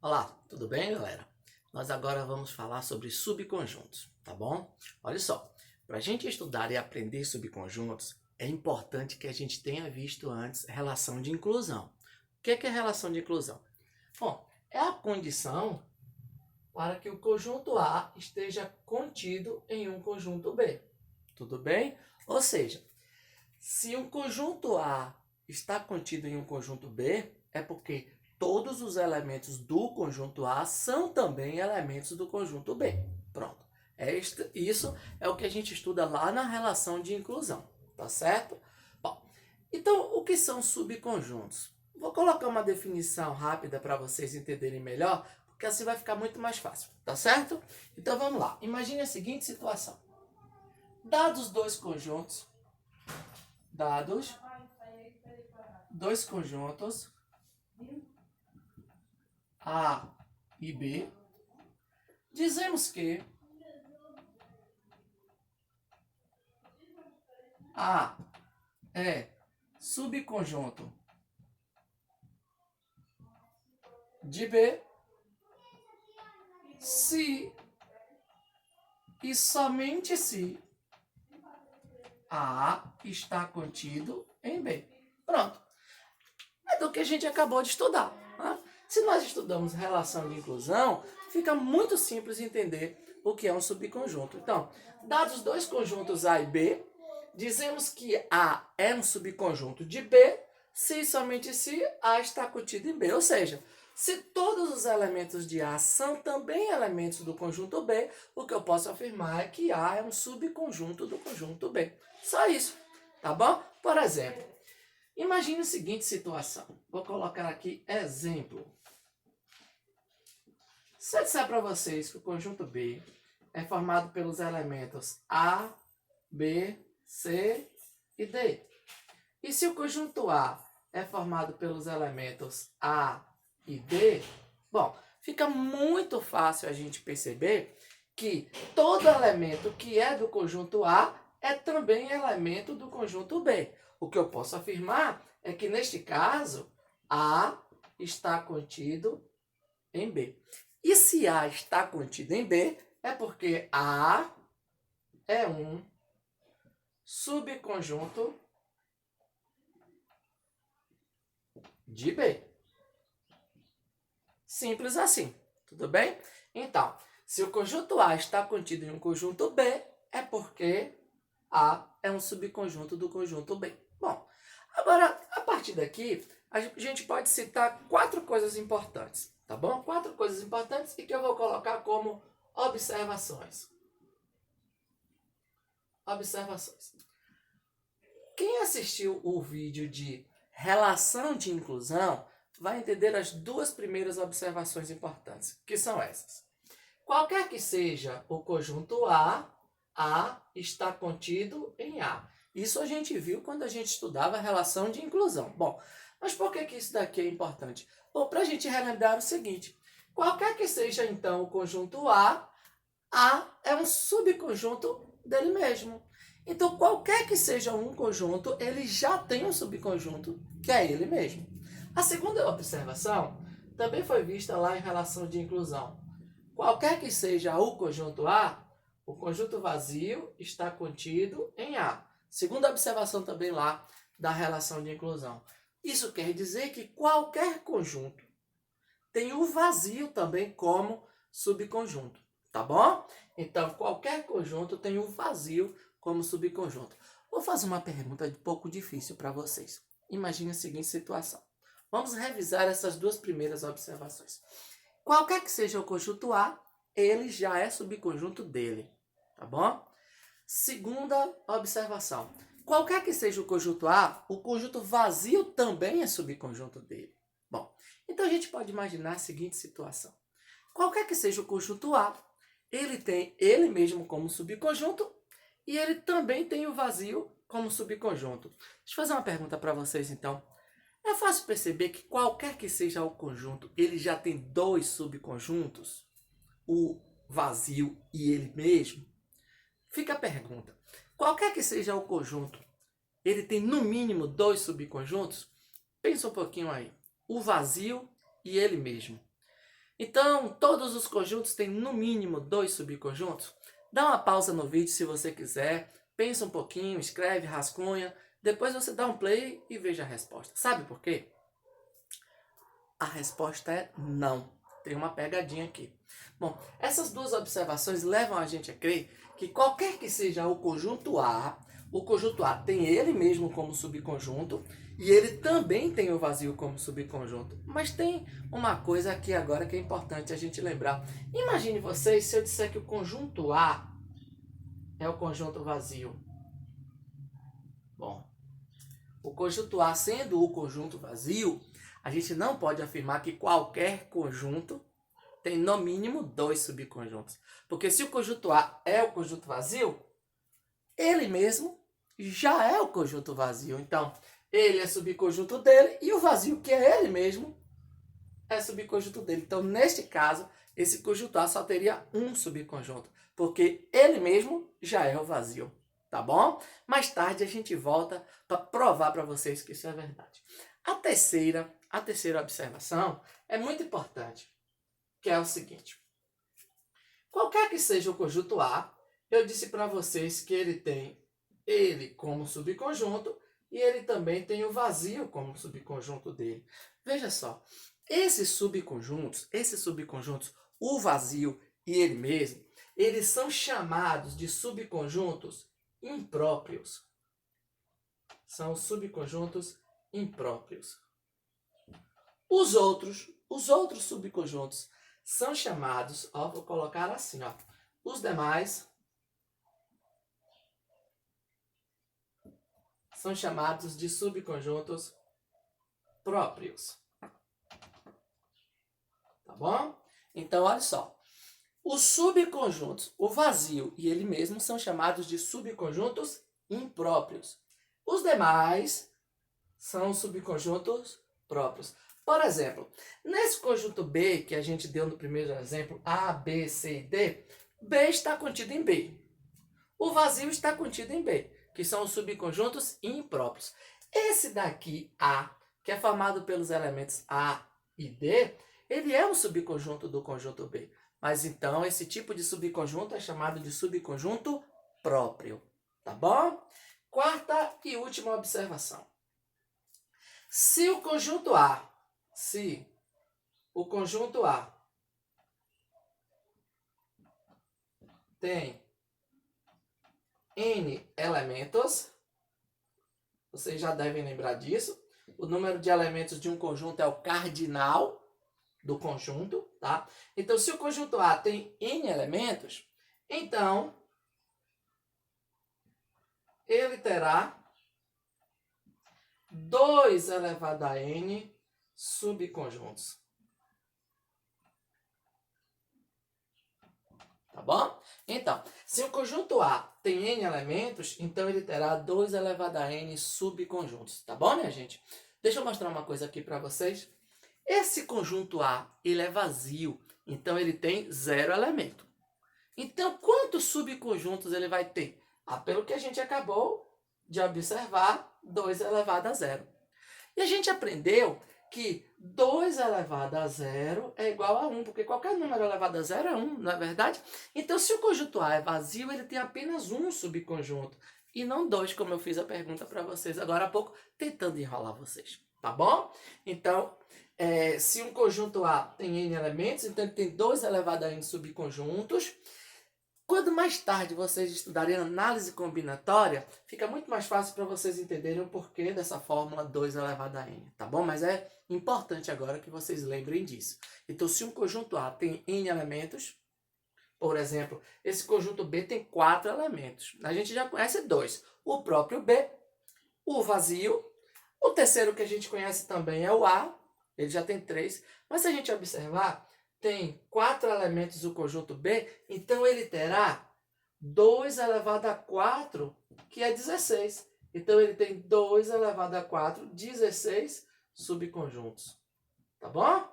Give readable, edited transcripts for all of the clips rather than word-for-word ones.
Olá, tudo bem, galera? Nós agora vamos falar sobre subconjuntos, tá bom? Olha só, para a gente estudar e aprender subconjuntos, é importante que a gente tenha visto antes relação de inclusão. O que é relação de inclusão? Bom, é a condição para que o conjunto A esteja contido em um conjunto B. Tudo bem? Ou seja, se um conjunto A está contido em um conjunto B, é porque todos os elementos do conjunto A são também elementos do conjunto B. Pronto. Isso é o que a gente estuda lá na relação de inclusão, tá certo? Bom, então o que são subconjuntos? Vou colocar uma definição rápida para vocês entenderem melhor, porque assim vai ficar muito mais fácil, tá certo? Então vamos lá. Imagine a seguinte situação. Dados dois conjuntos A e B, dizemos que A é subconjunto de B se e somente se A está contido em B. Pronto. É do que a gente acabou de estudar. Né? Se nós estudamos relação de inclusão, fica muito simples entender o que é um subconjunto. Então, dados dois conjuntos A e B, dizemos que A é um subconjunto de B, se e somente se A está contido em B. Ou seja, se todos os elementos de A são também elementos do conjunto B, o que eu posso afirmar é que A é um subconjunto do conjunto B. Só isso, tá bom? Por exemplo, imagine a seguinte situação. Vou colocar aqui exemplo. Se eu disser para vocês que o conjunto B é formado pelos elementos A, B, C e D, e se o conjunto A é formado pelos elementos A e D, bom, fica muito fácil a gente perceber que todo elemento que é do conjunto A é também elemento do conjunto B. O que eu posso afirmar é que, neste caso, A está contido em B. E se A está contido em B, é porque A é um subconjunto de B. Simples assim, tudo bem? Então, se o conjunto A está contido em um conjunto B, é porque A é um subconjunto do conjunto B. Bom, agora, a partir daqui, a gente pode citar 4 coisas importantes, tá bom? 4 coisas importantes e que eu vou colocar como observações. Observações. Quem assistiu o vídeo de relação de inclusão vai entender as 2 primeiras observações importantes, que são essas. Qualquer que seja o conjunto A está contido em A. Isso a gente viu quando a gente estudava a relação de inclusão. Bom, mas por que isso daqui é importante? Bom, para a gente relembrar o seguinte, qualquer que seja então o conjunto A é um subconjunto dele mesmo. Então, qualquer que seja um conjunto, ele já tem um subconjunto, que é ele mesmo. A segunda observação também foi vista lá em relação de inclusão. Qualquer que seja o conjunto A, o conjunto vazio está contido em A. Segunda observação também lá da relação de inclusão. Isso quer dizer que qualquer conjunto tem o vazio também como subconjunto, tá bom? Então, qualquer conjunto tem o vazio como subconjunto. Vou fazer uma pergunta um pouco difícil para vocês. Imagine a seguinte situação. Vamos revisar essas 2 primeiras observações. Qualquer que seja o conjunto A, ele já é subconjunto dele, tá bom? Segunda observação. Qualquer que seja o conjunto A, o conjunto vazio também é subconjunto dele. Bom, então a gente pode imaginar a seguinte situação. Qualquer que seja o conjunto A, ele tem ele mesmo como subconjunto e ele também tem o vazio como subconjunto. Deixa eu fazer uma pergunta para vocês então. É fácil perceber que qualquer que seja o conjunto, ele já tem 2 subconjuntos? O vazio e ele mesmo? Fica a pergunta. Qualquer que seja o conjunto, ele tem no mínimo 2 subconjuntos? Pensa um pouquinho aí. O vazio e ele mesmo. Então, todos os conjuntos têm no mínimo 2 subconjuntos? Dá uma pausa no vídeo se você quiser, pensa um pouquinho, escreve, rascunha, depois você dá um play e veja a resposta. Sabe por quê? A resposta é não. Tem uma pegadinha aqui. Bom, essas duas observações levam a gente a crer que qualquer que seja o conjunto A tem ele mesmo como subconjunto e ele também tem o vazio como subconjunto. Mas tem uma coisa aqui agora que é importante a gente lembrar. Imagine vocês se eu disser que o conjunto A é o conjunto vazio. Bom, o conjunto A sendo o conjunto vazio, a gente não pode afirmar que qualquer conjunto tem no mínimo 2 subconjuntos. Porque se o conjunto A é o conjunto vazio, ele mesmo já é o conjunto vazio. Então, ele é subconjunto dele e o vazio, que é ele mesmo, é subconjunto dele. Então, neste caso, esse conjunto A só teria um subconjunto, porque ele mesmo já é o vazio. Tá bom? Mais tarde a gente volta para provar para vocês que isso é verdade. A terceira observação é muito importante, que é o seguinte. Qualquer que seja o conjunto A, eu disse para vocês que ele tem ele como subconjunto e ele também tem o vazio como subconjunto dele. Veja só, esses subconjuntos, o vazio e ele mesmo, eles são chamados de subconjuntos impróprios. São subconjuntos impróprios. Os outros subconjuntos são chamados, vou colocar assim, os demais são chamados de subconjuntos próprios. Tá bom? Então, olha só. Os subconjuntos, o vazio e ele mesmo, são chamados de subconjuntos impróprios. Os demais são subconjuntos próprios. Por exemplo, nesse conjunto B, que a gente deu no primeiro exemplo, A, B, C e D, B está contido em B. O vazio está contido em B, que são os subconjuntos impróprios. Esse daqui, A, que é formado pelos elementos A e D, ele é um subconjunto do conjunto B. Mas então esse tipo de subconjunto é chamado de subconjunto próprio. Tá bom? Quarta e última observação. Se o conjunto A tem N elementos, vocês já devem lembrar disso. O número de elementos de um conjunto é o cardinal do conjunto, tá? Então, se o conjunto A tem N elementos, então ele terá 2 elevado a N subconjuntos. Tá bom? Então, se o conjunto A tem N elementos, então ele terá 2 elevado a N subconjuntos. Tá bom, minha gente? Deixa eu mostrar uma coisa aqui para vocês. Esse conjunto A, ele é vazio, então ele tem 0 elemento. Então, quantos subconjuntos ele vai ter? Pelo que a gente acabou de observar, 2 elevado a 0. E a gente aprendeu que 2 elevado a 0 é igual a 1, porque qualquer número elevado a 0 é 1, não é verdade? Então, se o conjunto A é vazio, ele tem apenas um subconjunto, e não 2, como eu fiz a pergunta para vocês agora há pouco, tentando enrolar vocês, tá bom? Então, se um conjunto A tem N elementos, então ele tem 2 elevado a N subconjuntos. Quando mais tarde vocês estudarem análise combinatória, fica muito mais fácil para vocês entenderem o porquê dessa fórmula 2 elevado a N, tá bom? Mas é importante agora que vocês lembrem disso. Então, se um conjunto A tem N elementos, por exemplo, esse conjunto B tem 4 elementos. A gente já conhece 2. O próprio B, o vazio, o terceiro que a gente conhece também é o A, ele já tem 3. Mas se a gente observar, tem 4 elementos do conjunto B, então ele terá 2 elevado a 4, que é 16. Então ele tem 2 elevado a 4, 16 subconjuntos. Tá bom?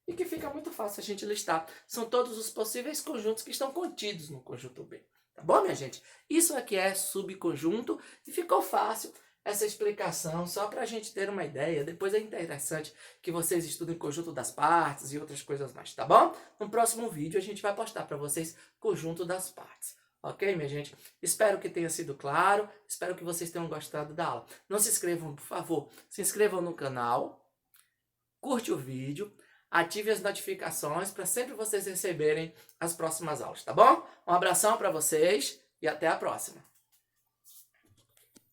E que fica muito fácil a gente listar. São todos os possíveis conjuntos que estão contidos no conjunto B. Tá bom, minha gente? Isso aqui é subconjunto e ficou fácil. essa explicação só para a gente ter uma ideia. Depois é interessante que vocês estudem o conjunto das partes e outras coisas mais, tá bom? No próximo vídeo a gente vai postar para vocês conjunto das partes. Ok, minha gente? Espero que tenha sido claro, espero que vocês tenham gostado da aula. Não se inscrevam, por favor, se inscrevam no canal, curte o vídeo, ative as notificações para sempre vocês receberem as próximas aulas, tá bom? Um abração para vocês e até a próxima.